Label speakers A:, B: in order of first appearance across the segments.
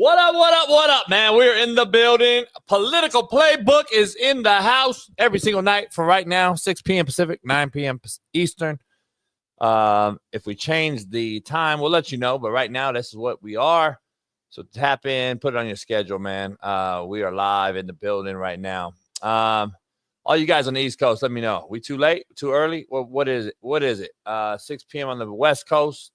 A: What up, what up, what up, man? We're in the building. Political Playbook is in the house every single night from right now, 6 p.m. Pacific, 9 p.m. Eastern. If we change the time, we'll let you know. But right now, this is what we are. So tap in, put it on your schedule, man. We are live in the building right now. All you guys on the East Coast, let me know. We too late, too early? Well, what is it? What is it? 6 p.m. on the West Coast.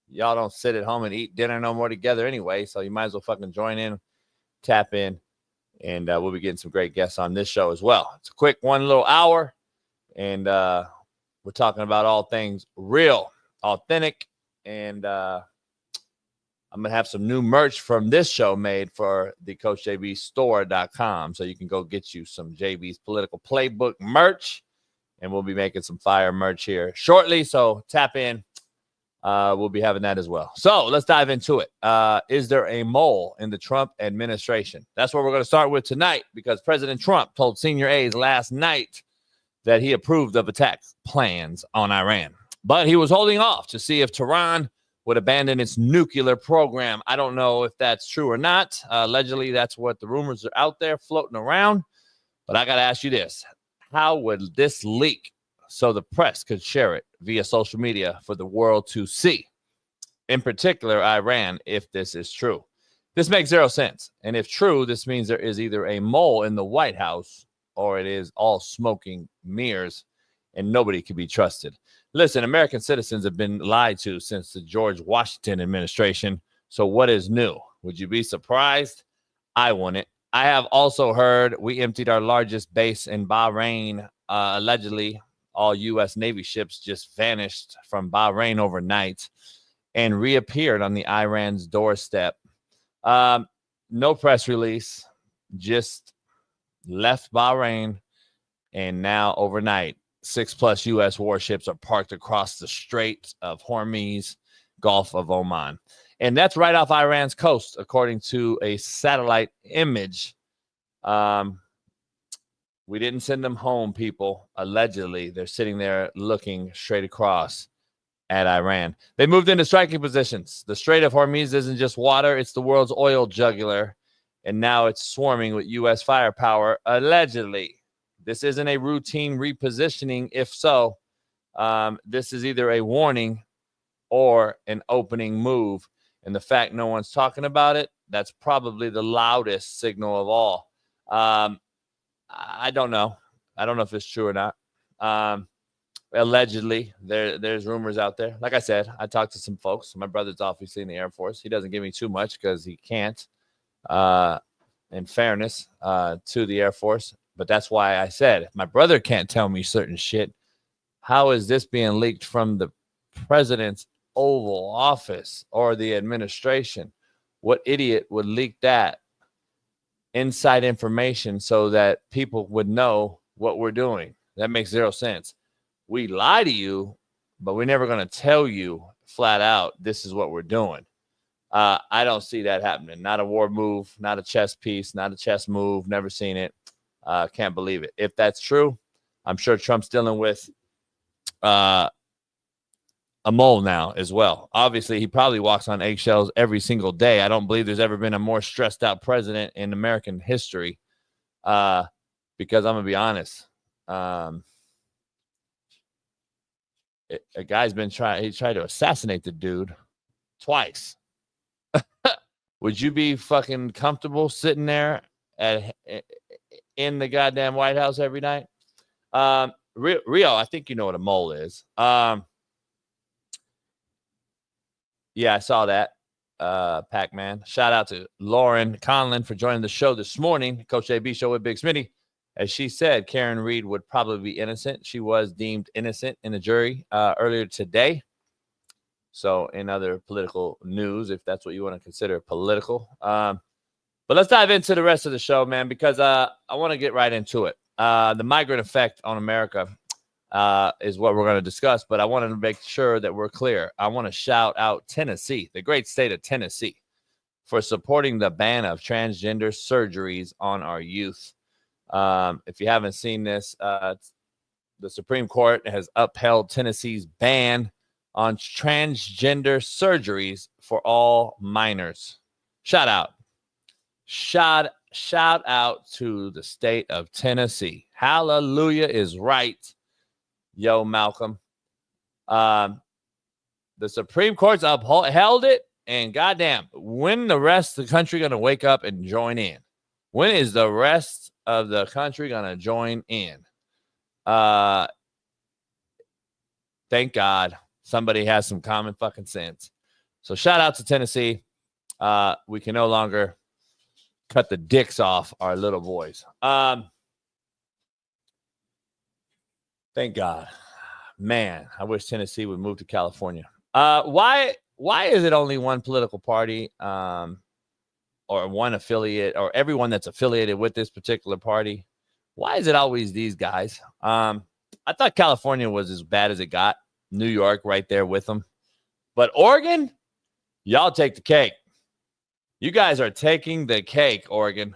A: Y'all don't sit at home and eat dinner no more together anyway, so you might as well fucking join in, tap in, and we'll be getting some great guests on this show as well. It's a quick one little hour, and we're talking about all things real, authentic, and I'm going to have some new merch from this show made for the CoachJBStore.com, so you can go get you some JB's Political Playbook merch, and we'll be making some fire merch here shortly, so tap in. We'll be having that as well. So let's dive into it. Is there a mole in the Trump administration? That's what we're going to start with tonight, because President Trump told senior aides last night that he approved of attack plans on Iran. But he was holding off to see if Tehran would abandon its nuclear program. I don't know if that's true or not. Allegedly, that's what the rumors are out there floating around. But I got to ask you this. How would this leak so the press could share it via social media for the world to see? In particular, Iran, if this is true. This makes zero sense. And if true, this means there is either a mole in the White House or it is all smoking mirrors and nobody can be trusted. Listen, American citizens have been lied to since the George Washington administration. So what is new? Would you be surprised? I wouldn't. I have also heard we emptied our largest base in Bahrain, allegedly. All U.S. Navy ships just vanished from Bahrain overnight and reappeared on the Iran's doorstep. No press release, just left Bahrain, and now overnight, 6+ U.S. warships are parked across the Strait of Hormuz, Gulf of Oman. And that's right off Iran's coast, according to a satellite image. We didn't send them home, people. Allegedly, they're sitting there looking straight across at Iran. They moved into striking positions. The Strait of Hormuz isn't just water. It's the world's oil jugular. And now it's swarming with U.S. firepower, allegedly. This isn't a routine repositioning. If so, this is either a warning or an opening move. And the fact no one's talking about it, that's probably the loudest signal of all. I don't know. I don't know if it's true or not. Allegedly, there's rumors out there. Like I said, I talked to some folks. My brother's obviously in the Air Force. He doesn't give me too much because he can't, in fairness to the Air Force. But that's why I said, if my brother can't tell me certain shit, how is this being leaked from the president's Oval Office or the administration? What idiot would leak that inside information so that people would know what we're doing? That makes zero sense. We lie to you, but we're never going to tell you flat out this is what we're doing. I don't see that happening. Not a war move, not a chess piece, not a chess move. Never seen it. Can't believe it. If that's true, I'm sure Trump's dealing with a mole now as well. Obviously, he probably walks on eggshells every single day. I don't believe there's ever been a more stressed out president in American history. Because I'm going to be honest. A guy's been he tried to assassinate the dude twice. Would you be fucking comfortable sitting there in the goddamn White House every night? Rio, I think you know what a mole is. Yeah, I saw that. Pac-Man. Shout out to Lauren Conlon for joining the show this morning. Coach AB Show with Big Smitty. As she said, Karen Reed would probably be innocent. She was deemed innocent in the jury earlier today. So in other political news, if that's what you want to consider political. But let's dive into the rest of the show, man, because I want to get right into it. The migrant effect on America is what we're going to discuss, but I want to make sure that we're clear. I want to shout out Tennessee, the great state of Tennessee, for supporting the ban of transgender surgeries on our youth. If you haven't seen this, the Supreme Court has upheld Tennessee's ban on transgender surgeries for all minors. Shout out. Shout out to the state of Tennessee. Hallelujah is right. Yo, Malcolm. The Supreme Court's upheld it, and goddamn, when the rest of the country going to wake up and join in? When is the rest of the country going to join in? Thank God somebody has some common fucking sense. So shout out to Tennessee. We can no longer cut the dicks off our little boys. Thank God. Man, I wish Tennessee would move to California. Why is it only one political party or one affiliate or everyone that's affiliated with this particular party? Why is it always these guys? I thought California was as bad as it got. New York right there with them. But Oregon, y'all take the cake. You guys are taking the cake, Oregon.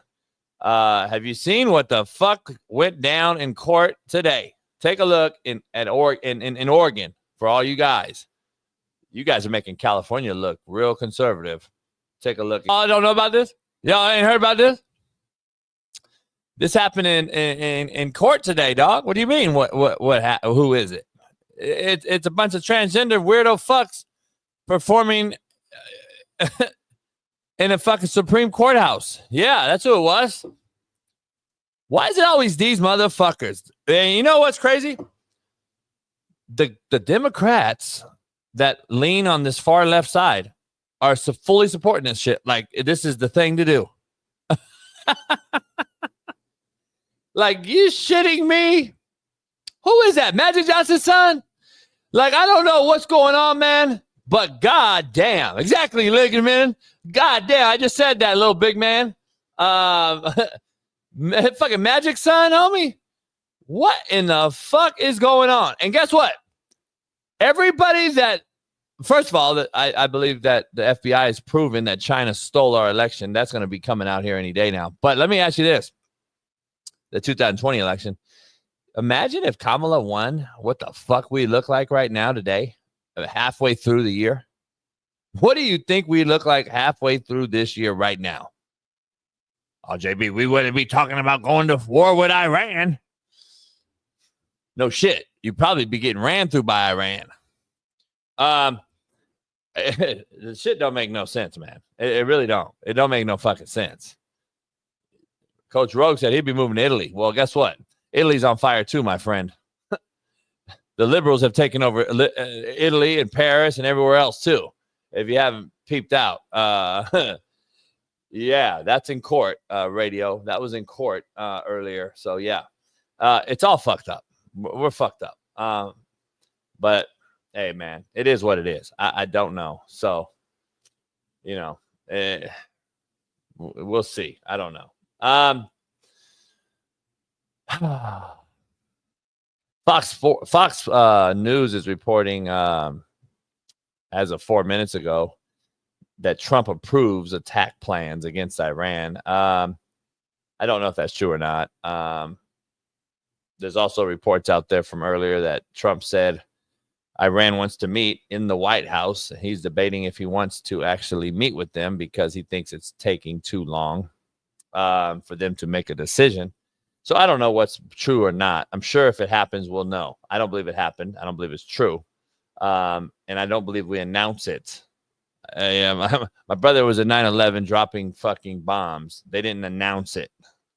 A: Have you seen what the fuck went down in court today? Take a look in Oregon for all you guys. You guys are making California look real conservative. Take a look. Oh, I don't know about this. Y'all ain't heard about this? This happened in court today, dog. What do you mean? Who is it? It's a bunch of transgender weirdo fucks performing in a fucking Supreme Courthouse. Yeah, that's who it was. Why is it always these motherfuckers? And you know what's crazy? The Democrats that lean on this far left side are fully supporting this shit. Like, this is the thing to do. Like, you shitting me? Who is that? Magic Johnson's son? Like, I don't know what's going on, man. But goddamn. Exactly, Liggerman. Goddamn. I just said that, little big man. Fucking Magic son, homie. What in the fuck is going on? And guess what? Everybody that, first of all, I believe that the FBI has proven that China stole our election. That's going to be coming out here any day now. But let me ask you this. The 2020 election. Imagine if Kamala won, what the fuck we look like right now today, halfway through the year. What do you think we look like halfway through this year right now? Oh, JB, we wouldn't be talking about going to war with Iran. No shit. You'd probably be getting ran through by Iran. The shit don't make no sense, man. It really don't. It don't make no fucking sense. Coach Rogue said he'd be moving to Italy. Well, guess what? Italy's on fire too, my friend. The liberals have taken over Italy and Paris and everywhere else too. If you haven't peeped out. Yeah, that's in court, radio. That was in court earlier. So, yeah, it's all fucked up. We're fucked up. But, hey, man, it is what it is. I don't know. So, you know, we'll see. I don't know. Fox News is reporting as of 4 minutes ago that Trump approves attack plans against Iran. I don't know if that's true or not. There's also reports out there from earlier that Trump said Iran wants to meet in the White House. He's debating if he wants to actually meet with them because he thinks it's taking too long for them to make a decision. So I don't know what's true or not. I'm sure if it happens, we'll know. I don't believe it happened. I don't believe it's true. And I don't believe we announce it. My brother was at 9/11 dropping fucking bombs. They didn't announce it.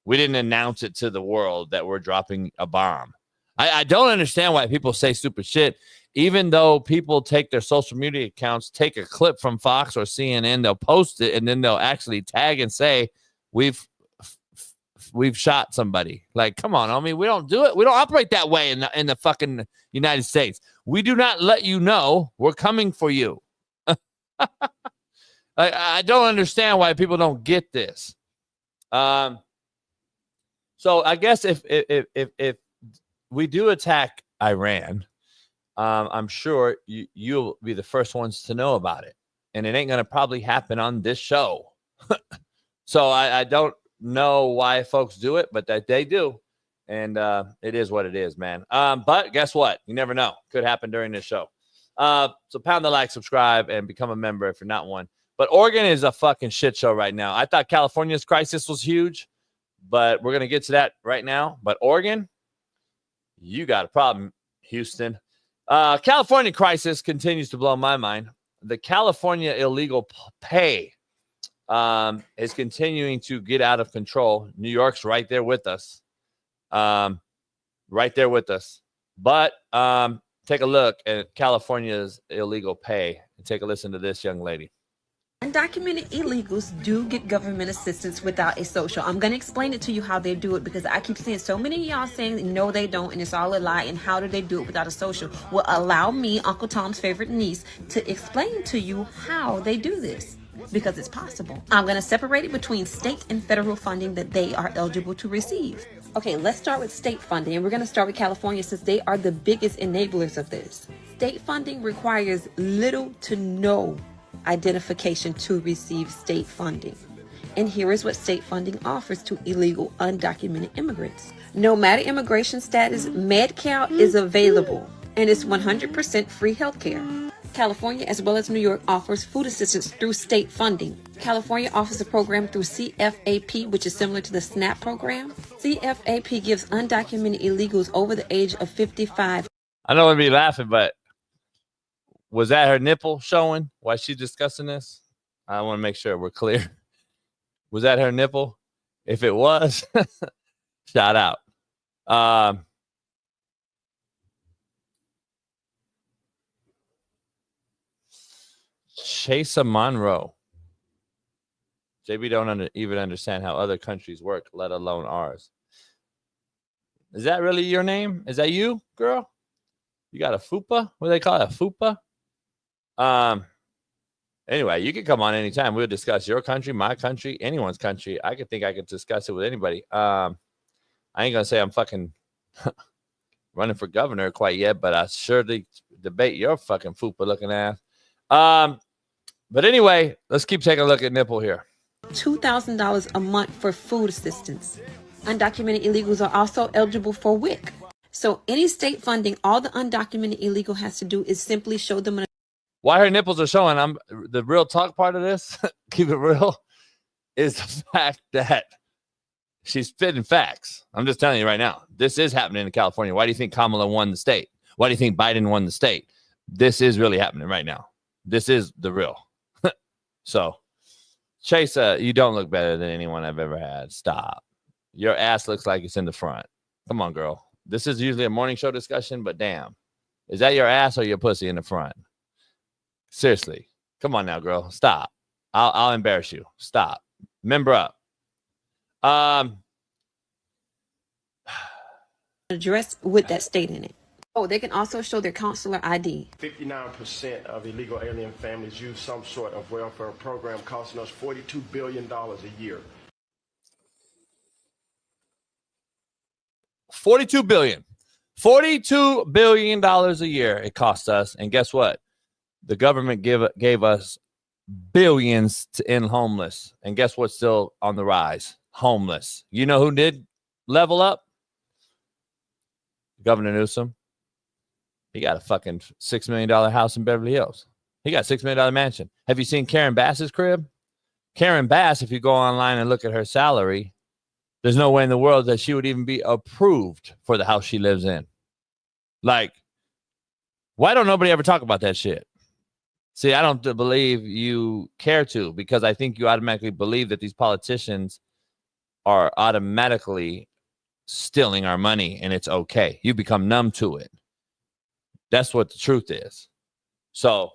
A: We didn't announce it to the world that we're dropping a bomb. I don't understand why people say stupid shit. Even though people take their social media accounts, take a clip from Fox or CNN, they'll post it, and then they'll actually tag and say, we've shot somebody. Like, come on, homie. We don't do it. We don't operate that way in the fucking United States. We do not let you know we're coming for you. I don't understand why people don't get this. So I guess if we do attack Iran, I'm sure you'll be the first ones to know about it. And it ain't going to probably happen on this show. So I don't know why folks do it, but that they do. And it is what it is, man. But guess what? You never know. Could happen during this show. So pound the like, subscribe, and become a member if you're not one. But Oregon is a fucking shit show right now. I thought California's crisis was huge, but we're going to get to that right now. But Oregon, you got a problem, Houston. California crisis continues to blow my mind. The California illegal pay is continuing to get out of control. New York's right there with us. Right there with us. But take a look at California's illegal pay and take a listen to this young lady.
B: Undocumented illegals do get government assistance without a social. I'm going to explain it to you how they do it, because I keep seeing so many of y'all saying no they don't and it's all a lie, and how do they do it without a social? Well, allow me, Uncle Tom's favorite niece, to explain to you how they do this, because it's possible. I'm going to separate it between state and federal funding that they are eligible to receive. Okay, let's start with state funding, and we're going to start with California since they are the biggest enablers of this. State funding requires little to no identification to receive state funding. And here is what state funding offers to illegal undocumented immigrants. No matter immigration status, Med-Cal is available, and it's 100% free healthcare. California, as well as New York, offers food assistance through state funding. California offers a program through CFAP, which is similar to the SNAP program. CFAP gives undocumented illegals over the age of 55.
A: I know I'm be laughing, but was that her nipple showing while she's discussing this? I want to make sure we're clear. Was that her nipple? If it was, shout out. Chasa Monroe. JB don't even understand how other countries work, let alone ours. Is that really your name? Is that you, girl? You got a fupa? What do they call it? A fupa? Anyway, you can come on anytime. We'll discuss your country, my country, anyone's country. I could discuss it with anybody. I ain't gonna say I'm fucking running for governor quite yet, but I surely debate your fucking fupa looking ass. But anyway, let's keep taking a look at nipple here.
B: $2,000 a month for food assistance. Undocumented illegals are also eligible for WIC. So any state funding, all the undocumented illegal has to do is simply show them an.
A: Why her nipples are showing, the real talk part of this, keep it real, is the fact that she's spitting facts. I'm just telling you right now, this is happening in California. Why do you think Kamala won the state? Why do you think Biden won the state? This is really happening right now. This is the real. So, Chasa, you don't look better than anyone I've ever had. Stop. Your ass looks like it's in the front. Come on, girl. This is usually a morning show discussion, but damn. Is that your ass or your pussy in the front? Seriously. Come on now, girl. Stop. I'll embarrass you. Stop. Member up.
B: Address with that state in it. Oh, they can also show their consular ID.
C: 59% of illegal alien families use some sort of welfare program, costing us $42 billion a year.
A: $42 billion. $42 billion a year it costs us. And guess what? The government gave us billions to end homeless. And guess what's still on the rise? Homeless. You know who did level up? Governor Newsom. He got a fucking $6 million house in Beverly Hills. He got a $6 million mansion. Have you seen Karen Bass's crib? Karen Bass, if you go online and look at her salary, there's no way in the world that she would even be approved for the house she lives in. Like, why don't nobody ever talk about that shit? See, I don't believe you care to, because I think you automatically believe that these politicians are automatically stealing our money and it's okay. You become numb to it. That's what the truth is. So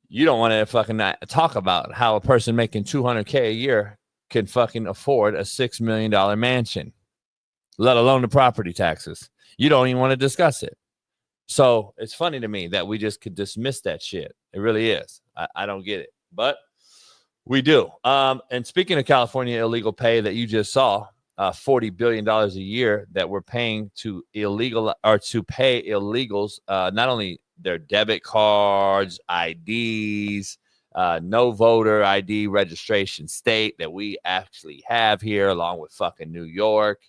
A: you don't want to fucking talk about how a person making $200K a year can fucking afford a $6 million mansion, let alone the property taxes. You don't even want to discuss it. So it's funny to me that we just could dismiss that shit. It really is. I don't get it, but we do. And speaking of California illegal pay that you just saw, $40 billion a year that we're paying to illegal or to pay illegals, not only their debit cards, IDs, no voter ID registration state that we actually have here, along with fucking New York,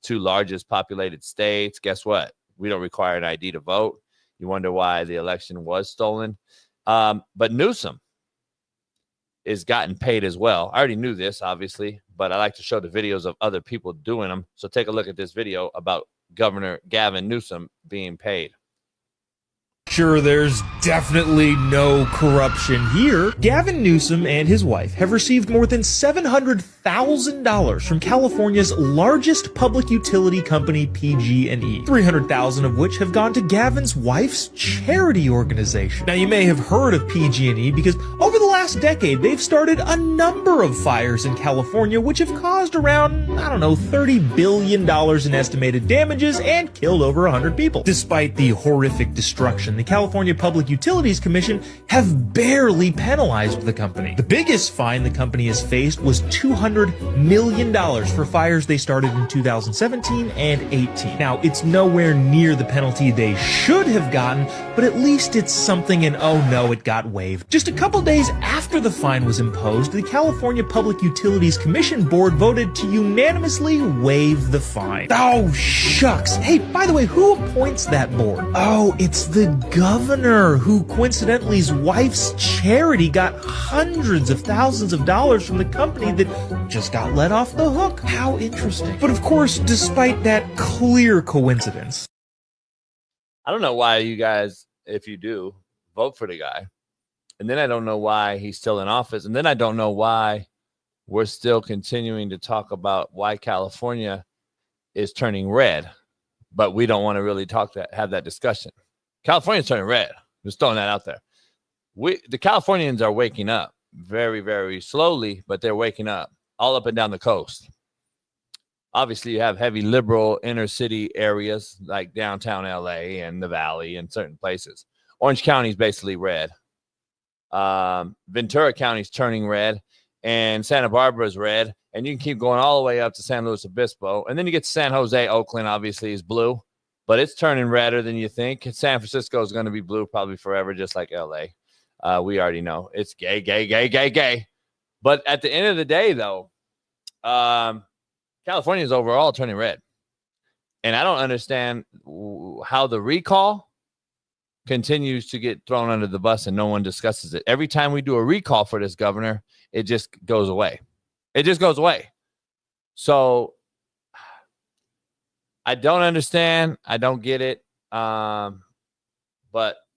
A: two largest populated states. Guess what? We don't require an ID to vote. You wonder why the election was stolen. But Newsom, is gotten paid as well. I already knew this, obviously, but I like to show the videos of other people doing them. So take a look at this video about Governor Gavin Newsom being paid.
D: Sure, there's definitely no corruption here. Gavin Newsom and his wife have received more than $700,000 from California's largest public utility company, PG&E, $300,000 of which have gone to Gavin's wife's charity organization. Now, you may have heard of PG&E because over the last decade, they've started a number of fires in California, which have caused around, $30 billion in estimated damages and killed over 100 people. Despite the horrific destruction, the California Public Utilities Commission have barely penalized the company. The biggest fine the company has faced was $200 million for fires they started in 2017 and 18. Now, it's nowhere near the penalty they should have gotten, but at least it's something, and oh no, it got waived. Just a couple days after the fine was imposed, the California Public Utilities Commission board voted to unanimously waive the fine. Oh, shucks. Hey, by the way, who appoints that board? Oh, it's the governor, who coincidentally's wife's charity got hundreds of thousands of dollars from the company that just got let off the hook. How interesting. But of course, despite that clear coincidence,
A: I don't know why you guys, if you do, vote for the guy. And then I don't know why he's still in office. And then I don't know why we're still continuing to talk about why California is turning red. But we don't want to really have that discussion. California's turning red. Just throwing that out there. The Californians are waking up very, very slowly, but they're waking up all up and down the coast. Obviously, you have heavy liberal inner city areas like downtown LA and the Valley and certain places. Orange County is basically red. Ventura County is turning red, and Santa Barbara is red. And you can keep going all the way up to San Luis Obispo. And then you get to San Jose. Oakland, obviously, is blue. But it's turning redder than you think. San Francisco is going to be blue probably forever, just like LA. We already know it's gay, gay, gay, gay, gay. But at the end of the day, though, California is overall turning red. And I don't understand how the recall continues to get thrown under the bus and no one discusses it. Every time we do a recall for this governor, it just goes away. It just goes away. So I don't understand. I don't get it. But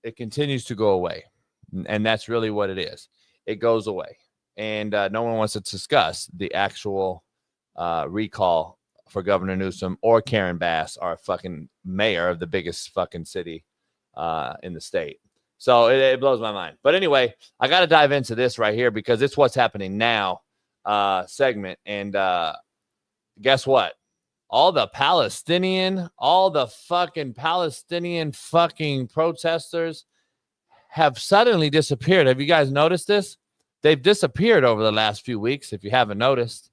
A: it continues to go away. And that's really what it is. It goes away. And no one wants to discuss the actual recall for Governor Newsom or Karen Bass, our fucking mayor of the biggest fucking city in the state. So it blows my mind. But anyway, I got to dive into this right here because it's what's happening now segment. And guess what? All the fucking Palestinian fucking protesters have suddenly disappeared. Have you guys noticed this? They've disappeared over the last few weeks. If you haven't noticed,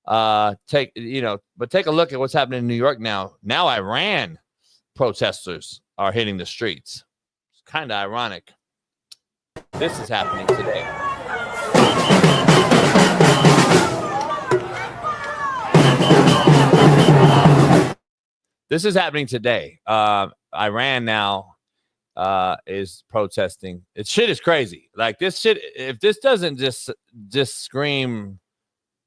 A: but take a look at what's happening in New York now. Now Iran protesters are hitting the streets. It's kind of ironic. This is happening today. This is happening today. Iran now is protesting. Shit is crazy. Like this shit, if this doesn't just scream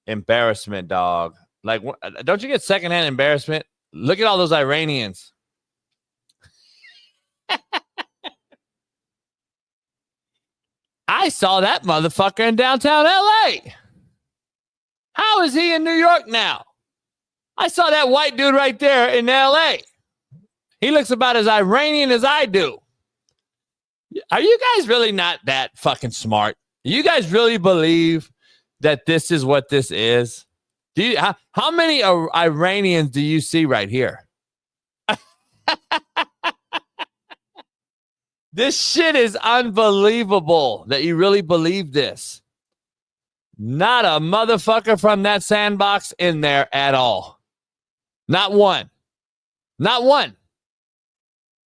A: embarrassment, dog. Like, don't you get secondhand embarrassment? Look at all those Iranians. I saw that motherfucker in downtown LA. How is he in New York now? I saw that white dude right there in LA. He looks about as Iranian as I do. Are you guys really not that fucking smart? You guys really believe that this is what this is? How many Iranians do you see right here? This shit is unbelievable that you really believe this. Not a motherfucker from that sandbox in there at all. Not one. Not one.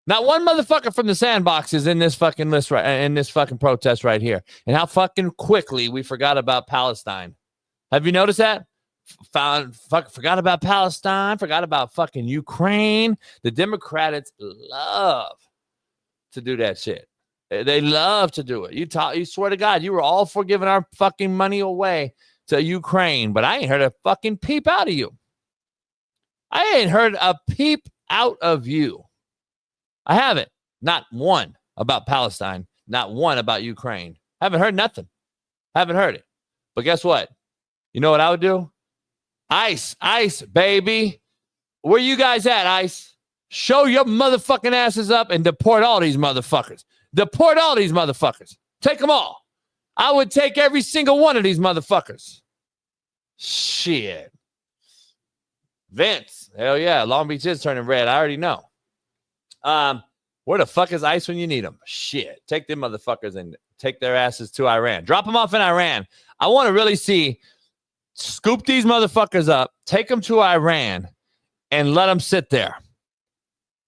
A: Not one motherfucker from the sandbox is in this fucking list in this fucking protest right here. And how fucking quickly we forgot about Palestine. Have you noticed that? Forgot about Palestine. Forgot about fucking Ukraine. The Democrats love to do that shit. They love to do it. You swear to God, you were all for giving our fucking money away to Ukraine, but I ain't heard a fucking peep out of you. I ain't heard a peep out of you. I haven't. Not one about Palestine. Not one about Ukraine. Haven't heard nothing. Haven't heard it. But guess what? You know what I would do? ICE, baby. Where you guys at, ICE? Show your motherfucking asses up and deport all these motherfuckers. Deport all these motherfuckers. Take them all. I would take every single one of these motherfuckers. Shit. Vince. Hell yeah. Long Beach is turning red. I already know. Where the fuck is ICE when you need them? Shit. Take them motherfuckers and take their asses to Iran. Drop them off in Iran. I want to really see, scoop these motherfuckers up, take them to Iran, and let them sit there.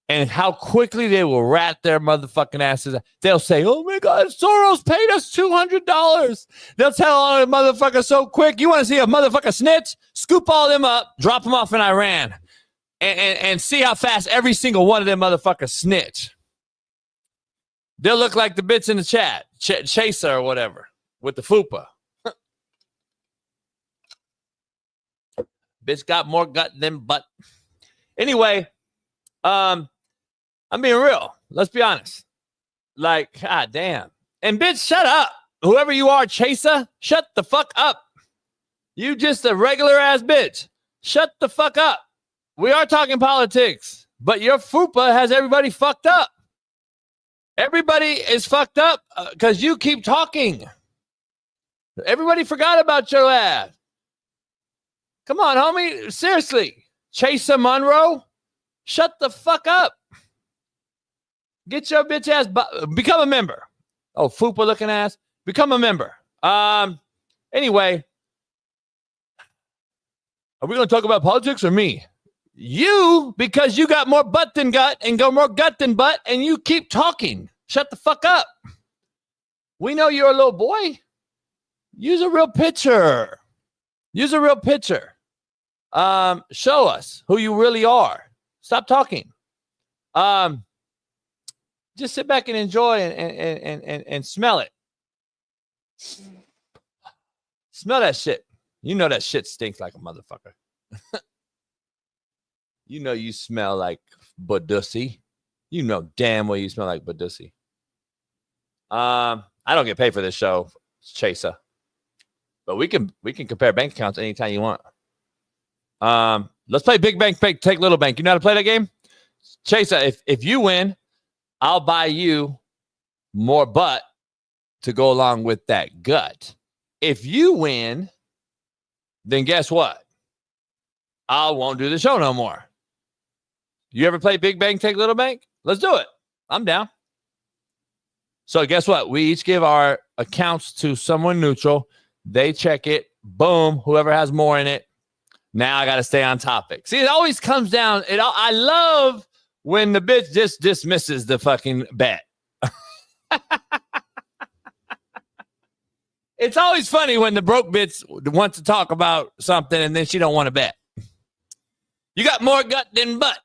A: And how quickly they will rat their motherfucking asses. They'll say, oh my God, Soros paid us $200. They'll tell all the motherfuckers so quick. You want to see a motherfucker snitch? Scoop all them up, drop them off in Iran, and see how fast every single one of them motherfuckers snitch. They'll look like the bitch in the chat, Chaser or whatever, with the fupa. Bitch got more gut than butt. Anyway, I'm being real. Let's be honest. Like, god damn. And bitch, shut up. Whoever you are, Chaser, shut the fuck up. You just a regular ass bitch. Shut the fuck up. We are talking politics, but your fupa has everybody fucked up. Everybody is fucked up because you keep talking. Everybody forgot about your ass. Come on, homie. Seriously. Chaser Monroe, shut the fuck up. Get your bitch ass, become a member. Oh, fupa looking ass, become a member. Anyway, are we going to talk about politics or me? You, because you got more butt than gut and go more gut than butt, and you keep talking. Shut the fuck up. We know you're a little boy. Use a real picture. Use a real picture. Show us who you really are. Stop talking. Just sit back and enjoy and smell it. Smell that shit. You know that shit stinks like a motherfucker. You know you smell like Badussy. You know damn well you smell like Badussy. I don't get paid for this show, Chaser. But we can compare bank accounts anytime you want. Let's play Big Bank, Take Little Bank. You know how to play that game? Chaser, if you win, I'll buy you more butt to go along with that gut. If you win, then guess what? I won't do the show no more. You ever play Big Bank, Take Little Bank? Let's do it. I'm down. So guess what? We each give our accounts to someone neutral. They check it. Boom. Whoever has more in it. Now I got to stay on topic. See, it always comes down. I love when the bitch just dismisses the fucking bet. It's always funny when the broke bitch wants to talk about something and then she don't want to bet. You got more gut than butt.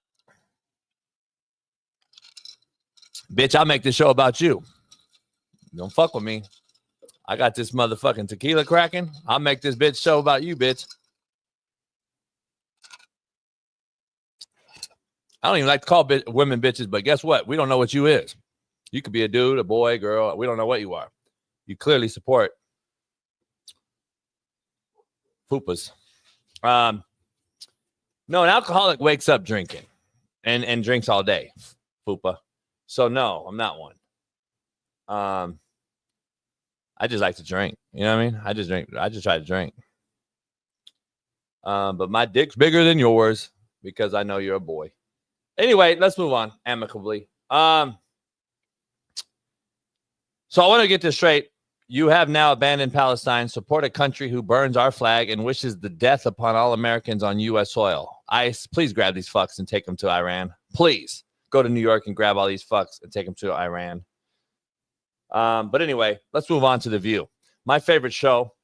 A: Bitch, I'll make this show about you. Don't fuck with me. I got this motherfucking tequila cracking. I'll make this bitch show about you, bitch. I don't even like to call women bitches, but guess what? We don't know what you is. You could be a dude, a boy, girl. We don't know what you are. You clearly support fupas. No, an alcoholic wakes up drinking and drinks all day, fupa. So no, I'm not one. I just like to drink. You know what I mean? I just drink. I just try to drink. But my dick's bigger than yours because I know you're a boy. Anyway, let's move on amicably. So I want to get this straight. You have now abandoned Palestine, support a country who burns our flag and wishes the death upon all Americans on U.S. soil. ICE, please grab these fucks and take them to Iran. Please go to New York and grab all these fucks and take them to Iran. But anyway, let's move on to The View. My favorite show.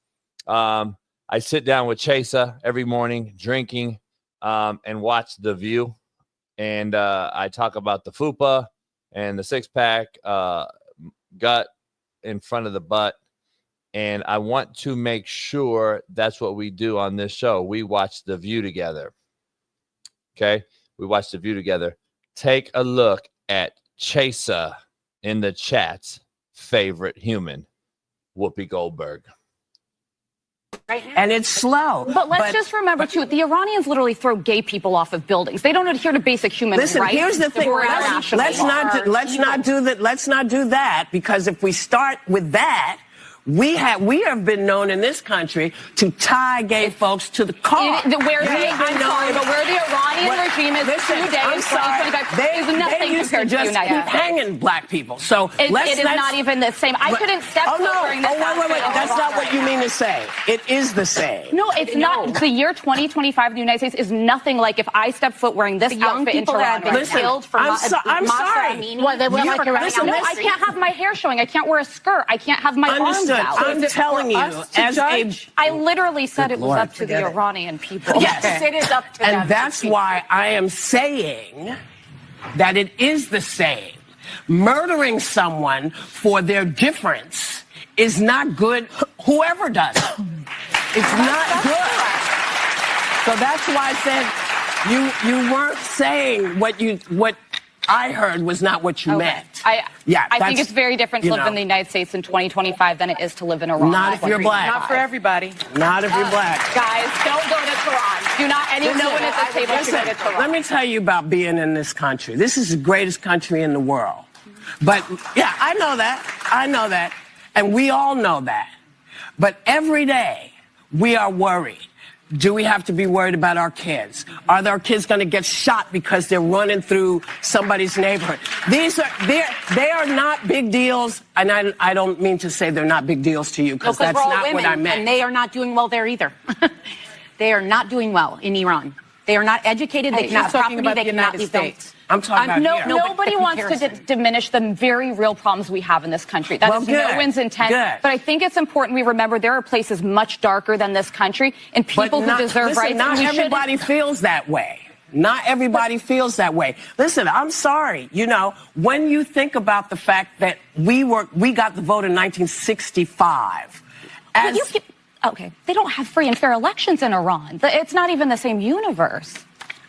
A: I sit down with Chaser every morning, drinking, and watch The View. And I talk about the fupa and the six-pack, gut in front of the butt. And I want to make sure that's what we do on this show. We watch The View together. Okay? We watch The View together. Take a look at Chaser in the chat's favorite human, Whoopi Goldberg.
E: Right now. And it's slow.
F: But let's just remember, too, the Iranians literally throw gay people off of buildings. They don't adhere to basic human rights.
E: Listen, here's the thing. Let's not do that, because if we start with that, we have been known in this country to tie gay folks to the car.
F: Where the Iranian regime is today in 2025 is nothing compared to the United States.
E: Hanging black people. So
F: it is not even the same. I couldn't step foot during this.
E: Wait. That's not what you mean to say. It is the same.
F: No, it's not. The year 2025 in the United States is nothing like if I step foot wearing this outfit in Toronto.
E: Listen, I'm sorry.
F: I can't have my hair showing. I can't wear a skirt. I can't have my arms out.
E: I'm telling you,
F: I literally said it was up to the Iranian people.
E: Yes,
F: it is up to them.
E: And that's why I am saying that it is the same. Murdering someone for their difference is not good, whoever does it. It's not good. So that's why I said you weren't saying what I heard was not what you meant.
F: I think it's very different to live in the United States in 2025 than it is to live in Iran.
E: Not if you're black.
G: Not for everybody.
E: Not if you're black.
F: Guys, don't go to Tehran. Do not anyone at the table should go to Tehran.
E: Let me tell you about being in this country. This is the greatest country in the world. But, yeah, I know that. And we all know that. But every day, we are worried. Do we have to be worried about our kids? Are our kids going to get shot because they're running through somebody's neighborhood? They are not big deals, and I don't mean to say they're not big deals to you, because that's not what I meant.
G: And they are not doing well there either. They are not doing well in Iran. They are not educated. They cannot property. They cannot leave States.
E: I'm talking about here.
F: Nobody wants to diminish the very real problems we have in this country. That is no one's intent. But I think it's important we remember there are places much darker than this country and people who deserve rights.
E: Not everybody feels that way. Not everybody feels that way. Listen, I'm sorry. You know, when you think about the fact that we got the vote in 1965.
F: Okay, they don't have free and fair elections in Iran. It's not even the same universe.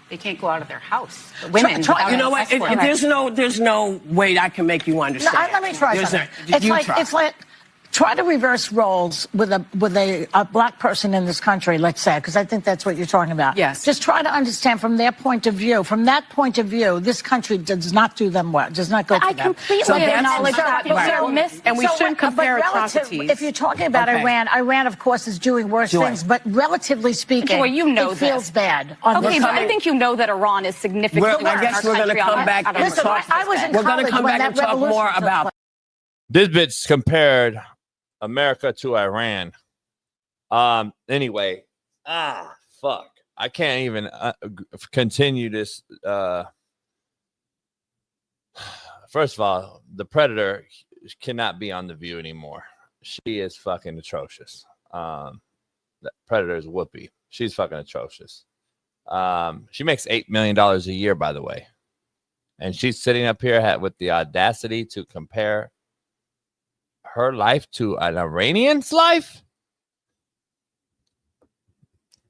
G: They can't go out of their house. The women.
E: You know what? There's no way I can make you understand.
H: Let me try something. It's like try to reverse roles with a black person in this country, let's say, because I think that's what you're talking about.
G: Yes.
H: Just try to understand from their point of view. From that point of view, this country does not do them well. Does not go to them.
F: I completely acknowledge that.
G: And we shouldn't compare atrocities.
H: If you're talking about Iran, of course, is doing worse things. But relatively speaking, it feels bad.
F: Okay, but I think you know that Iran is significantly
E: I guess we're going to come back and talk. We're going to come back and talk more about.
A: This bitch compared America to Iran. Anyway, fuck. I can't even continue this. First of all, the Predator cannot be on The View anymore. She is fucking atrocious. The Predator is Whoopi. She's fucking atrocious. She makes $8 million a year, by the way. And she's sitting up here with the audacity to compare her life to an Iranian's life.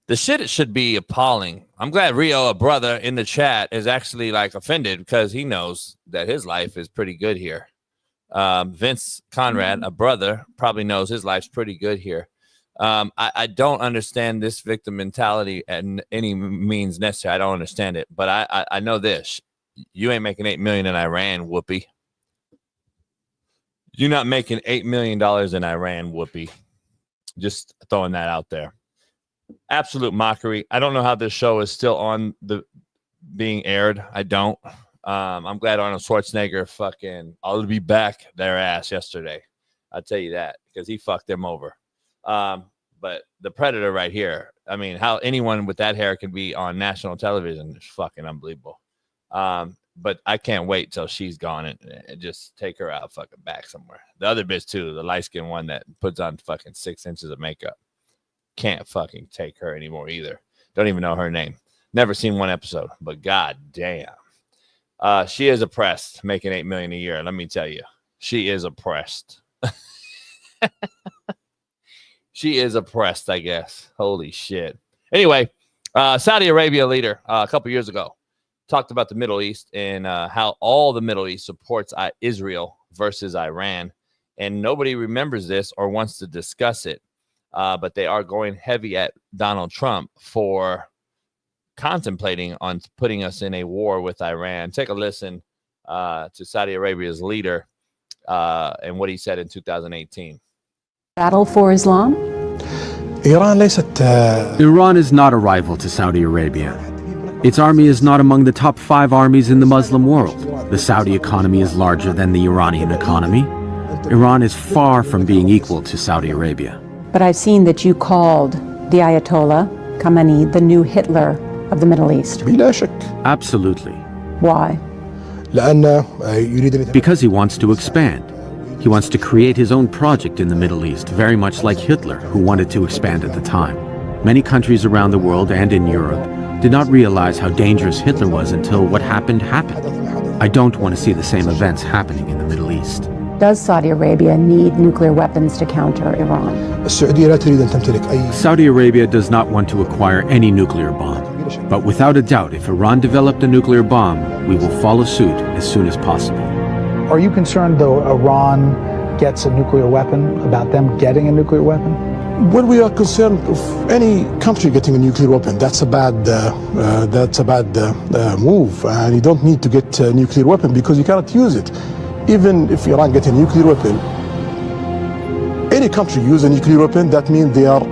A: The shit should be appalling. I'm glad Rio, a brother in the chat, is actually like offended because he knows that his life is pretty good here. Vince Conrad, a brother, probably knows his life's pretty good here. I don't understand this victim mentality at any means necessary. I don't understand it, but I know this. You ain't making $8 million in Iran, Whoopi. You're not making $8 million in Iran, Whoopi. Just throwing that out there. Absolute mockery. I don't know how this show is still on being aired. I don't. I'm glad Arnold Schwarzenegger fucking I'll be back their ass yesterday. I'll tell you that because he fucked them over. But the Predator right here, I mean, how anyone with that hair can be on national television is fucking unbelievable. But I can't wait till she's gone and just take her out fucking back somewhere. The other bitch too, the light-skinned one that puts on fucking 6 inches of makeup. Can't fucking take her anymore either. Don't even know her name. Never seen one episode, but god damn. She is oppressed, making $8 million a year. Let me tell you. She is oppressed. She is oppressed, I guess. Holy shit. Anyway, Saudi Arabia leader a couple years ago talked about the Middle East and how all the Middle East supports Israel versus Iran. And nobody remembers this or wants to discuss it. But they are going heavy at Donald Trump for contemplating on putting us in a war with Iran. Take a listen to Saudi Arabia's leader and what he said in 2018.
I: Battle for Islam?
J: Iran is not a rival to Saudi Arabia. Its army is not among the top 5 armies in the Muslim world. The Saudi economy is larger than the Iranian economy. Iran is far from being equal to Saudi Arabia.
I: But I've seen that you called the Ayatollah Khamenei the new Hitler of the Middle East.
J: Absolutely.
I: Why?
J: Because he wants to expand. He wants to create his own project in the Middle East, very much like Hitler, who wanted to expand at the time. Many countries around the world and in Europe did not realize how dangerous Hitler was until what happened happened. I don't want to see the same events happening in the Middle East.
I: Does Saudi Arabia need nuclear weapons to counter Iran?
J: Saudi Arabia does not want to acquire any nuclear bomb. But without a doubt, if Iran developed a nuclear bomb, we will follow suit as soon as possible.
K: Are you concerned, though, Iran gets a nuclear weapon, about them getting a nuclear weapon?
L: Well, we are concerned of any country getting a nuclear weapon. That's a bad move. And you don't need to get a nuclear weapon because you cannot use it. Even if Iran gets a nuclear weapon, any country use a nuclear weapon, that means they are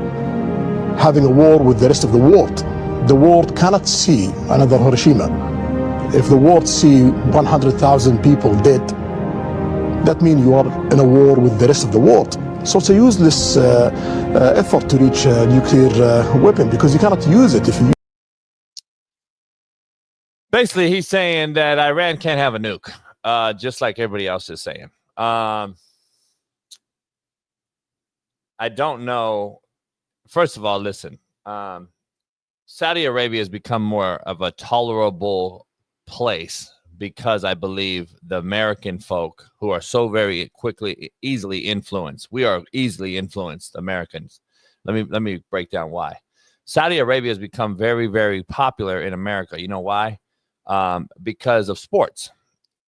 L: having a war with the rest of the world. The world cannot see another Hiroshima. If the world see 100,000 people dead, that means you are in a war with the rest of the world. So it's a useless effort to reach a nuclear weapon because you cannot use it if you.
A: Basically, he's saying that Iran can't have a nuke, just like everybody else is saying. I don't know. First of all, listen. Saudi Arabia has become more of a tolerable place because I believe the American folk who are so very easily influenced. We are easily influenced, Americans. Let me break down why. Saudi Arabia has become very, very popular in America. You know why? Because of sports.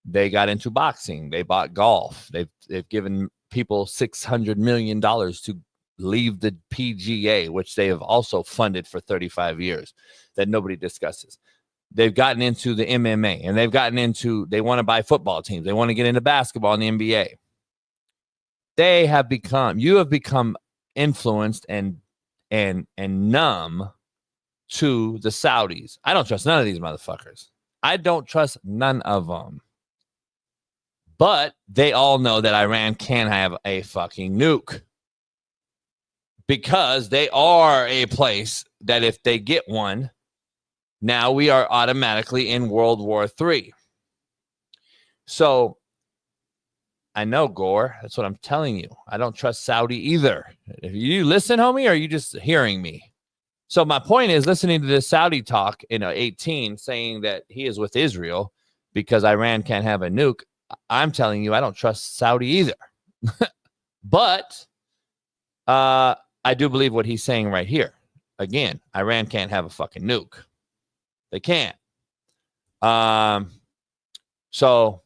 A: They got into boxing. They bought golf. They've given people $600 million to leave the PGA, which they have also funded for 35 years that nobody discusses. They've gotten into the MMA, and they want to buy football teams. They want to get into basketball in the NBA. You have become influenced and numb to the Saudis. I don't trust none of these motherfuckers. I don't trust none of them. But they all know that Iran can have a fucking nuke because they are a place that if they get one, now we are automatically in World War III. So I know, Gore. That's what I'm telling you. I don't trust Saudi either. If you listen, homie, or are you just hearing me? So my point is listening to this Saudi talk in 18 saying that he is with Israel because Iran can't have a nuke. I'm telling you, I don't trust Saudi either. But I do believe what he's saying right here. Again, Iran can't have a fucking nuke. They can't. So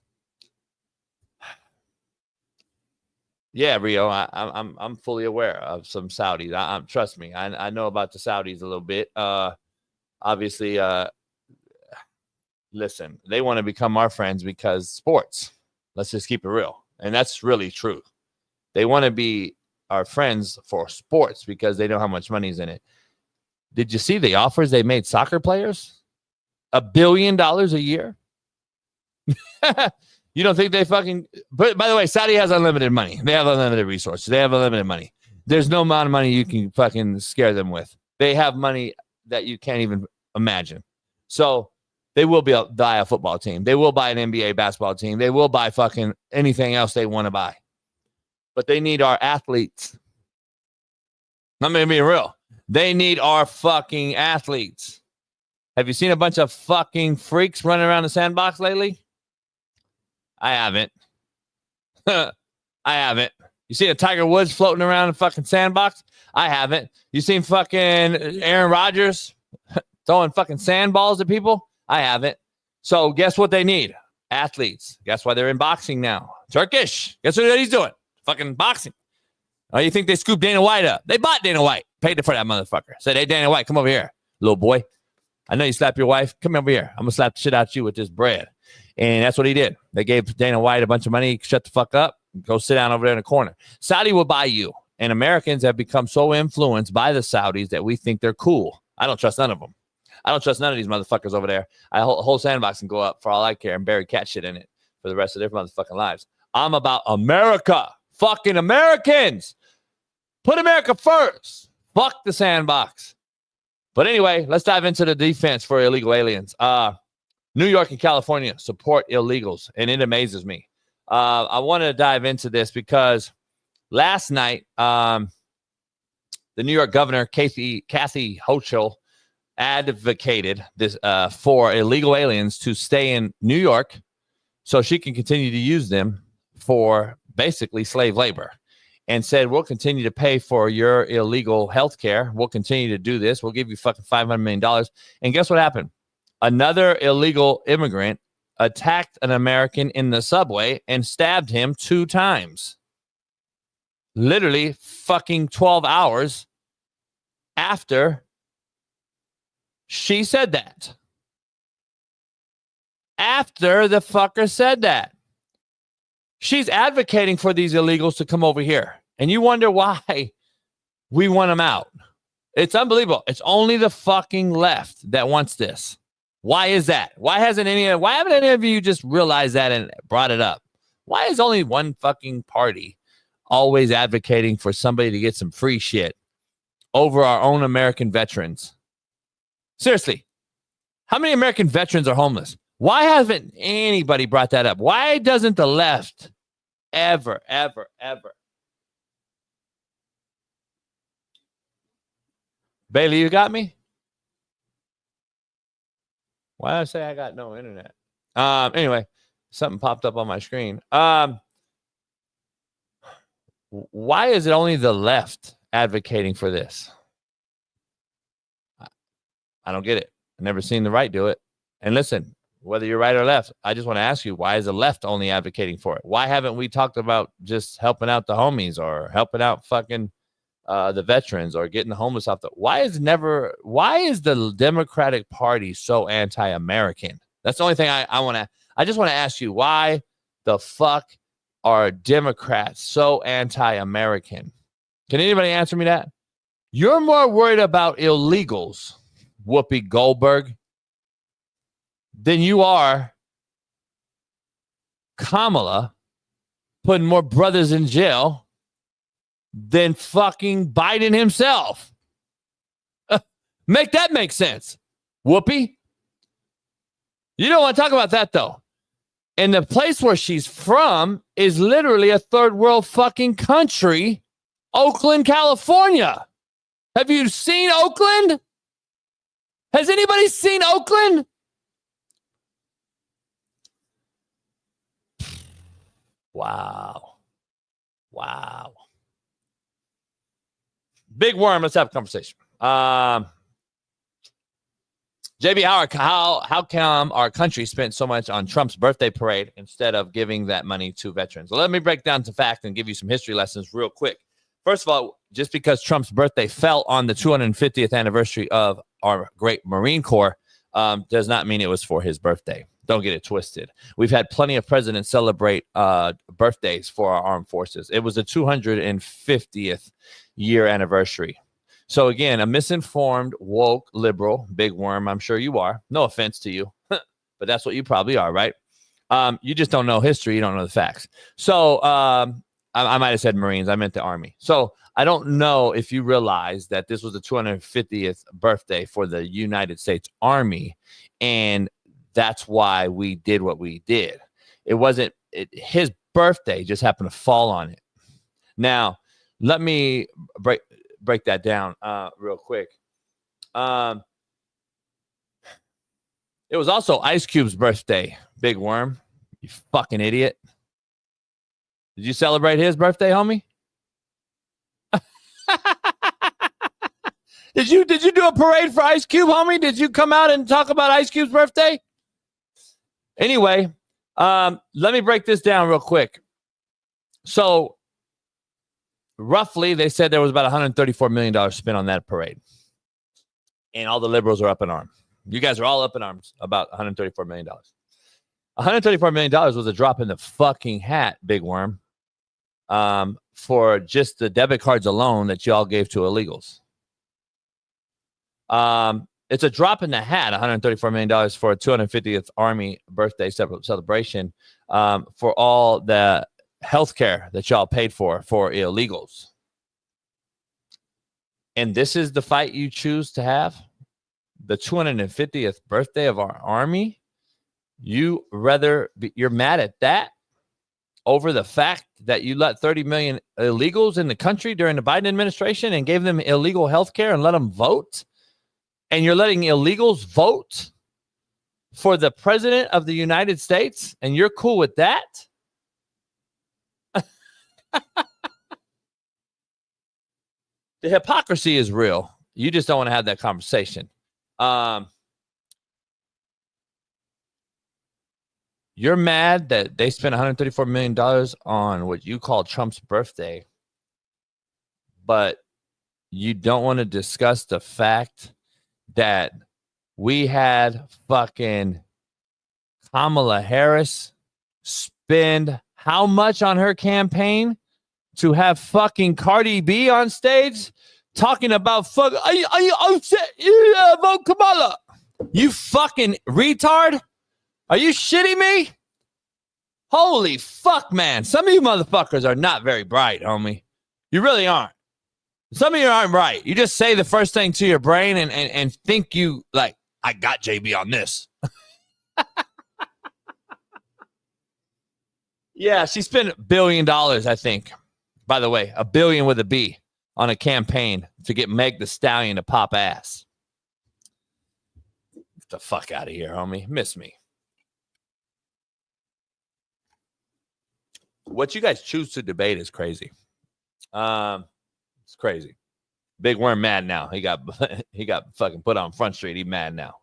A: yeah, Rio, I'm fully aware of some Saudis. Trust me, I know about the Saudis a little bit. Obviously, listen, they want to become our friends because sports. Let's just keep it real, and that's really true. They want to be our friends for sports because they know how much money's in it. Did you see the offers they made soccer players? $1 billion a year? You don't think they fucking... But by the way, Saudi has unlimited money. They have unlimited resources. They have unlimited money. There's no amount of money you can fucking scare them with. They have money that you can't even imagine. So they will buy a football team. They will buy an NBA basketball team. They will buy fucking anything else they want to buy. But they need our athletes. I'm going to be real. They need our fucking athletes. Have you seen a bunch of fucking freaks running around the sandbox lately? I haven't. I haven't. You seen a Tiger Woods floating around in a fucking sandbox? I haven't. You seen fucking Aaron Rodgers throwing fucking sandballs at people? I haven't. So guess what they need? Athletes. Guess why they're in boxing now? Turkish. Guess what he's doing? Fucking boxing. Oh, you think they scooped Dana White up? They bought Dana White. Paid for that motherfucker. Said, hey, Dana White, come over here, little boy. I know you slapped your wife. Come over here. I'm going to slap the shit out of you with this bread. And that's what he did. They gave Dana White a bunch of money. Shut the fuck up. Go sit down over there in the corner. Saudi will buy you. And Americans have become so influenced by the Saudis that we think they're cool. I don't trust none of them. I don't trust none of these motherfuckers over there. Whole sandbox can go up for all I care and bury cat shit in it for the rest of their motherfucking lives. I'm about America. Fucking Americans. Put America first. Fuck the sandbox. But anyway, let's dive into the defense for illegal aliens. New York and California support illegals, and it amazes me. I wanted to dive into this because last night, the New York governor, Kathy Hochul, advocated this for illegal aliens to stay in New York so she can continue to use them for basically slave labor, and said, we'll continue to pay for your illegal health care. We'll continue to do this. We'll give you fucking $500 million. And guess what happened? Another illegal immigrant attacked an American in the subway and stabbed him 2 times. Literally fucking 12 hours after she said that. After the fucker said that. She's advocating for these illegals to come over here. And you wonder why we want them out. It's unbelievable. It's only the fucking left that wants this. Why is that? Why haven't any of you just realized that and brought it up? Why is only one fucking party always advocating for somebody to get some free shit over our own American veterans? Seriously, how many American veterans are homeless? Why hasn't anybody brought that up? Why doesn't the left ever? Bailey, you got me? Why did I say I got no internet? Anyway, something popped up on my screen. Why is it only the left advocating for this? I don't get it. I've never seen the right do it. And listen, whether you're right or left, I just want to ask you, why is the left only advocating for it? Why haven't we talked about just helping out the homies or helping out fucking the veterans or getting the homeless off the... Why is the Democratic Party so anti-American? That's the only thing I just want to ask you, why the fuck are Democrats so anti-American? Can anybody answer me that? You're more worried about illegals, Whoopi Goldberg, than you are Kamala putting more brothers in jail than fucking Biden himself. Make that make sense, Whoopi. You don't want to talk about that, though. And the place where she's from is literally a third world fucking country, Oakland, California. Have you seen Oakland? Has anybody seen Oakland? Wow. Big Worm, let's have a conversation. JB, how come our country spent so much on Trump's birthday parade instead of giving that money to veterans? Well, let me break down to fact and give you some history lessons real quick. First of all, just because Trump's birthday fell on the 250th anniversary of our great Marine Corps does not mean it was for his birthday. Don't get it twisted. We've had plenty of presidents celebrate birthdays for our armed forces. It was the 250th year anniversary. So again, a misinformed, woke, liberal, big worm, I'm sure you are. No offense to you, but that's what you probably are, right? You just don't know history. You don't know the facts. So I might have said Marines. I meant the Army. So I don't know if you realize that this was the 250th birthday for the United States Army, and that's why we did what we did. It wasn't his birthday just happened to fall on it. Now, let me break that down real quick. It was also Ice Cube's birthday, Big Worm. You fucking idiot. Did you celebrate his birthday, homie? Did you do a parade for Ice Cube, homie? Did you come out and talk about Ice Cube's birthday? Anyway, let me break this down real quick. So, roughly, they said there was about $134 million spent on that parade. And all the liberals are up in arms. You guys are all up in arms about $134 million. $134 million was a drop in the fucking hat, Big Worm, for just the debit cards alone that y'all gave to illegals. It's a drop in the hat, $134 million for a 250th Army birthday celebration for all the health care that y'all paid for illegals. And this is the fight you choose to have? The 250th birthday of our Army? You're mad at that over the fact that you let 30 million illegals in the country during the Biden administration and gave them illegal health care and let them vote? And you're letting illegals vote for the president of the United States? And you're cool with that? The hypocrisy is real. You just don't want to have that conversation. You're mad that they spent $134 million on what you call Trump's birthday, but you don't want to discuss the fact that we had fucking Kamala Harris spend how much on her campaign to have fucking Cardi B on stage talking about fuck. Vote Kamala. You fucking retard. Are you shitting me? Holy fuck, man. Some of you motherfuckers are not very bright, homie. You really aren't. Some of you aren't right. You just say the first thing to your brain and think you, like, I got JB on this. Yeah, she spent $1 billion, I think. By the way, $1 billion with a B on a campaign to get Meg the Stallion to pop ass. Get the fuck out of here, homie. Miss me. What you guys choose to debate is crazy. It's crazy. Big Worm mad now. He got fucking put on Front Street. He mad now.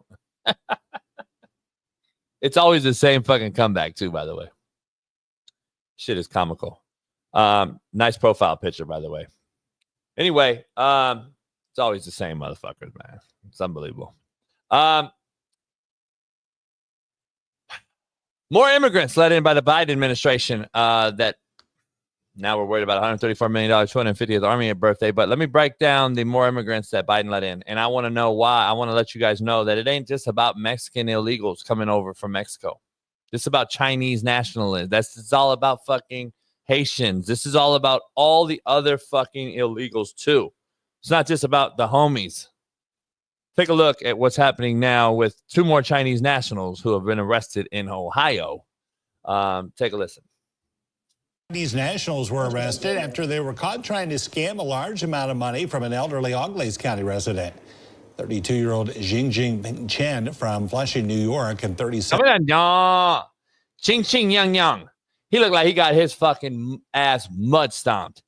A: It's always the same fucking comeback too, by the way. Shit is comical. Nice profile picture, by the way. Anyway, it's always the same motherfuckers, man. It's unbelievable. More immigrants let in by the Biden administration that now we're worried about $134 million, 250th Army birthday. But let me break down the more immigrants that Biden let in. And I want to know why. I want to let you guys know that it ain't just about Mexican illegals coming over from Mexico. This is about Chinese nationalists. It's all about fucking Haitians. This is all about all the other fucking illegals too. It's not just about the homies. Take a look at what's happening now with 2 more Chinese nationals who have been arrested in Ohio. Take a listen.
M: Chinese nationals were arrested after they were caught trying to scam a large amount of money from an elderly Auglaize County resident. 32-year-old Jingjing Chen from Flushing, New York, and 37.
A: Yang. He looked like he got his fucking ass mud stomped.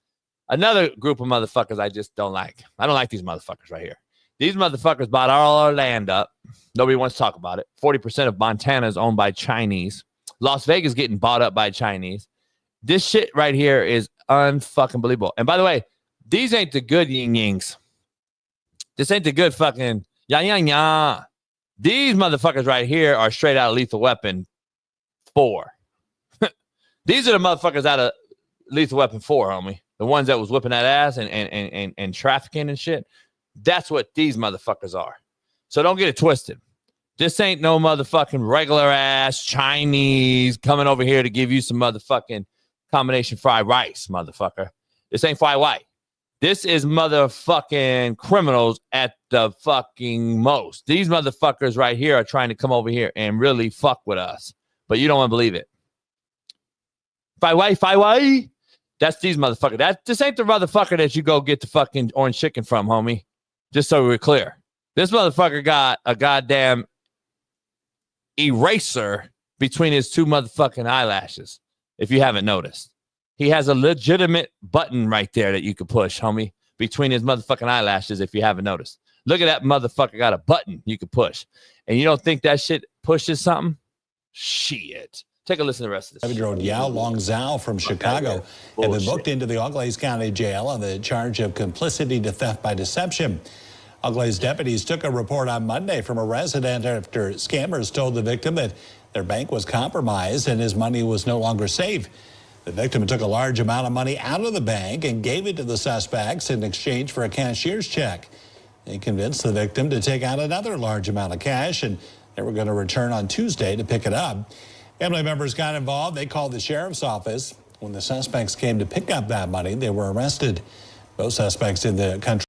A: Another group of motherfuckers I just don't like. I don't like these motherfuckers right here. These motherfuckers bought all our land up. Nobody wants to talk about it. 40% of Montana is owned by Chinese. Las Vegas getting bought up by Chinese. This shit right here is unfucking believable. And by the way, these ain't the good yin-yings. This ain't the good fucking ya. These motherfuckers right here are straight out of Lethal Weapon 4. These are the motherfuckers out of Lethal Weapon 4, homie. The ones that was whipping that ass and trafficking and shit. That's what these motherfuckers are. So don't get it twisted. This ain't no motherfucking regular ass Chinese coming over here to give you some motherfucking combination fried rice, motherfucker. This ain't fried white. This is motherfucking criminals at the fucking most. These motherfuckers right here are trying to come over here and really fuck with us. But you don't want to believe it. Fried white. That's these motherfuckers. This ain't the motherfucker that you go get the fucking orange chicken from, homie. Just so we're clear. This motherfucker got a goddamn eraser between his 2 motherfucking eyelashes, if you haven't noticed. He has a legitimate button right there that you could push, homie, between his motherfucking eyelashes, if you haven't noticed. Look at that motherfucker got a button you could push. And you don't think that shit pushes something? Shit. Take a listen to the rest of this.
M: 7-year-old Yao Long Zhao from Chicago had been booked into the Auglaize County Jail on the charge of complicity to theft by deception. Auglaize deputies took a report on Monday from a resident after scammers told the victim that their bank was compromised and his money was no longer safe. The victim took a large amount of money out of the bank and gave it to the suspects in exchange for a cashier's check. They convinced the victim to take out another large amount of cash, and they were going to return on Tuesday to pick it up. Family members got involved. They called the sheriff's office. When the suspects came to pick up that money, they were arrested. Both suspects in the country.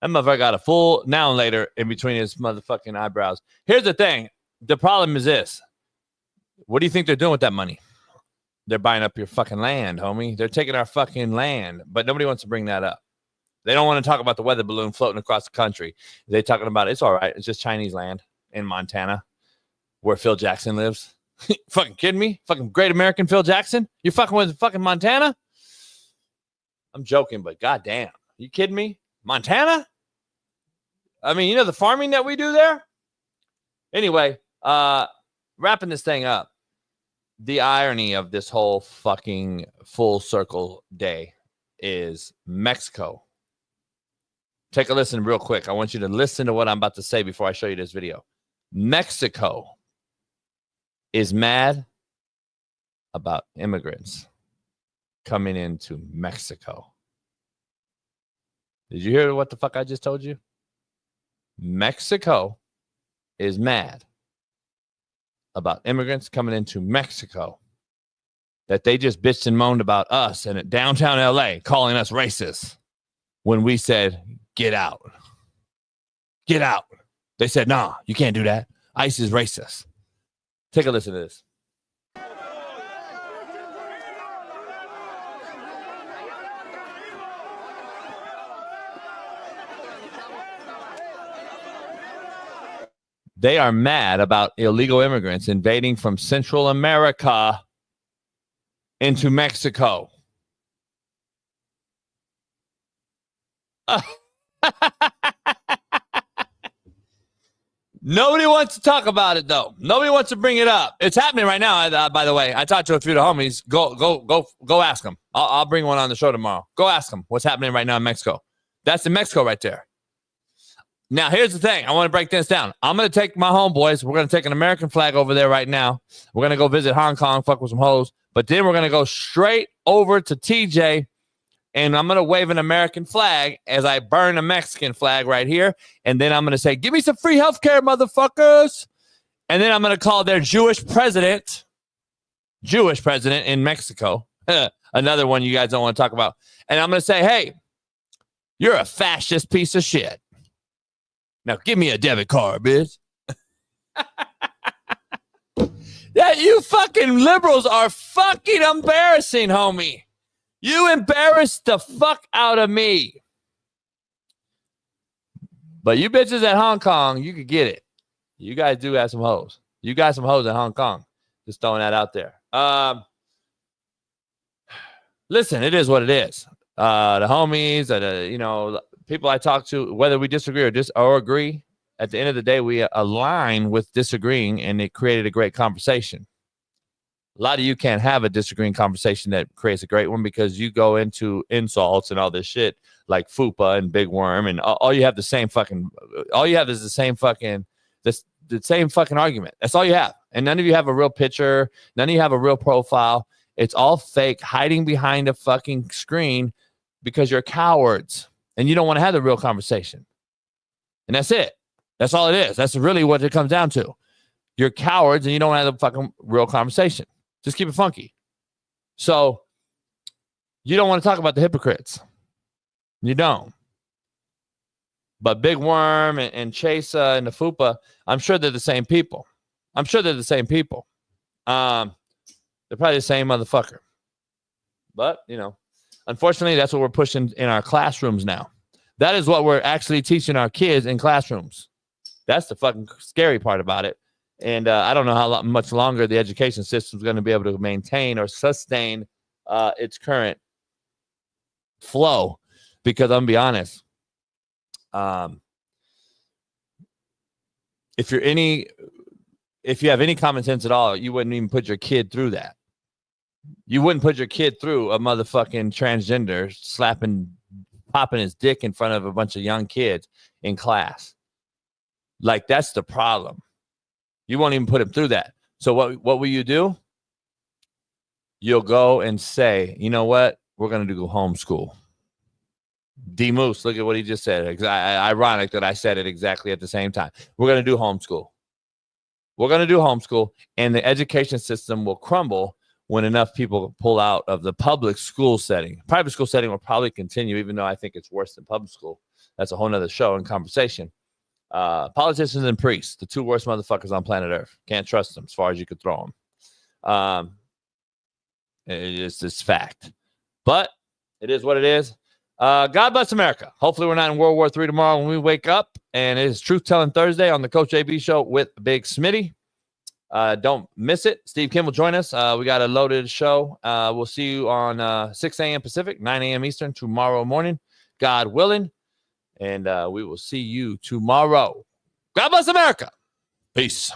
A: That motherfucker got a full noun later in between his motherfucking eyebrows. Here's the thing. The problem is this. What do you think they're doing with that money? They're buying up your fucking land, homie. They're taking our fucking land, but nobody wants to bring that up. They don't want to talk about the weather balloon floating across the country. They're talking about it's all right. It's just Chinese land in Montana where Phil Jackson lives. Fucking kidding me? Fucking great American Phil Jackson? You fucking with fucking Montana? I'm joking, but goddamn. You kidding me? Montana? I mean, you know the farming that we do there? Anyway, wrapping this thing up. The irony of this whole fucking full circle day is Mexico. Take a listen real quick. I want you to listen to what I'm about to say before I show you this video. Mexico is mad about immigrants coming into Mexico. Did you hear what the fuck I just told you? Mexico is mad about immigrants coming into Mexico, that they just bitched and moaned about us and at downtown LA calling us racist when we said, get out. Get out. They said, nah, you can't do that. ICE is racist. Take a listen to this. They are mad about illegal immigrants invading from Central America into Mexico. Nobody wants to talk about it, though. Nobody wants to bring it up. It's happening right now, by the way. I talked to a few of the homies. Go ask them. I'll bring one on the show tomorrow. Go ask them what's happening right now in Mexico. That's in Mexico right there. Now, here's the thing. I want to break this down. I'm going to take my homeboys. We're going to take an American flag over there right now. We're going to go visit Hong Kong, fuck with some hoes. But then we're going to go straight over to TJ, and I'm going to wave an American flag as I burn a Mexican flag right here. And then I'm going to say, give me some free healthcare, motherfuckers. And then I'm going to call their Jewish president in Mexico. Another one you guys don't want to talk about. And I'm going to say, hey, you're a fascist piece of shit. Now, give me a debit card, bitch. Yeah, you fucking liberals are fucking embarrassing, homie. You embarrassed the fuck out of me. But you bitches at Hong Kong, you could get it. You guys do have some hoes. You got some hoes in Hong Kong. Just throwing that out there. Listen, it is what it is. The homies, people I talk to, whether we disagree or agree, at the end of the day, we align with disagreeing, and it created a great conversation. A lot of you can't have a disagreeing conversation that creates a great one because you go into insults and all this shit like FUPA and Big Worm, and all you have is the same fucking argument. That's all you have. And none of you have a real picture. None of you have a real profile. It's all fake, hiding behind a fucking screen because you're cowards and you don't want to have the real conversation. And that's it. That's all it is. That's really what it comes down to. You're cowards and you don't have the fucking real conversation. Just keep it funky. So you don't want to talk about the hypocrites. You don't. But Big Worm and Chase and the FUPA, I'm sure they're the same people. They're probably the same motherfucker. But, unfortunately, that's what we're pushing in our classrooms now. That is what we're actually teaching our kids in classrooms. That's the fucking scary part about it. And I don't know how much longer the education system is going to be able to maintain or sustain its current flow, because I'm gonna be honest. If you have any common sense at all, you wouldn't even put your kid through that. You wouldn't put your kid through a motherfucking transgender popping his dick in front of a bunch of young kids in class. Like, that's the problem. You won't even put him through that. So what will you do? You'll go and say, you know what? We're going to do homeschool. D Moose, look at what he just said. Ironic that I said it exactly at the same time. We're going to do homeschool. We're going to do homeschool, and the education system will crumble when enough people pull out of the public school setting. Private school setting will probably continue, even though I think it's worse than public school. That's a whole nother show and conversation. Politicians and priests, the two worst motherfuckers on planet Earth. Can't trust them as far as you could throw them. It's this fact. But it is what it is. God bless America. Hopefully we're not in World War III tomorrow when we wake up. And it is Truth Telling Thursday on the Coach AB Show with Big Smitty. Don't miss it. Steve Kim will join us. We got a loaded show. We'll see you on 6 a.m. Pacific, 9 a.m. Eastern tomorrow morning, God willing. And we will see you tomorrow. God bless America. Peace.